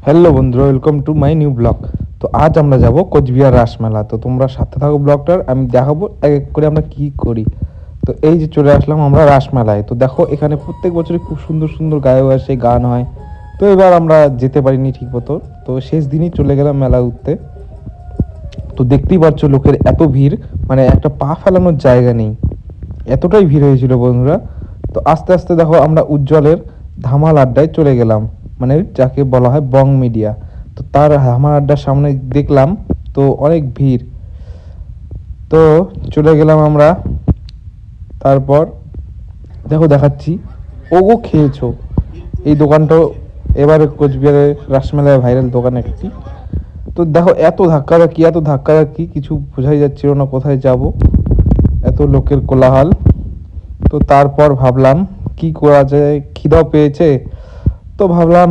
Hello বন্ধুরা, welcome to my new blog. তো আজ আমরা যাব কোচবিহার রাসমেলা। তো তোমরা সাথে থাকো ব্লগটার, আমি দেখাবো এক এক করে আমরা কি করি। তো এই যে চলে আসলাম আমরা রাসমেলায়। তো দেখো এখানে প্রত্যেক বছরই খুব সুন্দর সুন্দর গায়ক আসে, গান হয়। তো এবার আমরা যেতে পারিনি ঠিক মতো, তো শেষ দিনই চলে গেলাম মেলা উঠতে। তো দেখতেই পাচ্ছ লোকের এত ভিড়, মানে একটা পা ফেলানোর জায়গা নেই, এতটাই ভিড় হয়েছিল বন্ধুরা। তো আস্তে আস্তে দেখো আমরা উজ্জ্বলের ধামাল আড্ডায় চলে গেলাম, মানে যাকে বলা হয় বং মিডিয়া। তো তার ধামাল আড্ডার সামনে দেখলাম তো অনেক ভিড়। তো চলে গেলাম আমরা। তারপর দেখো দেখাচ্ছি, ওগো খেয়েছো, এই দোকানটাও এবারে কোচবিহারের রাসমেলায় ভাইরাল দোকান একটি। তো দেখো এত ধাক্কা ধাক্কি কিছু বোঝাই যাচ্ছিল না কোথায় যাব, এত লোকের কোলাহল। তো তারপর ভাবলাম কি করা যায়, খিদাও পেয়েছে। তো ভাবলাম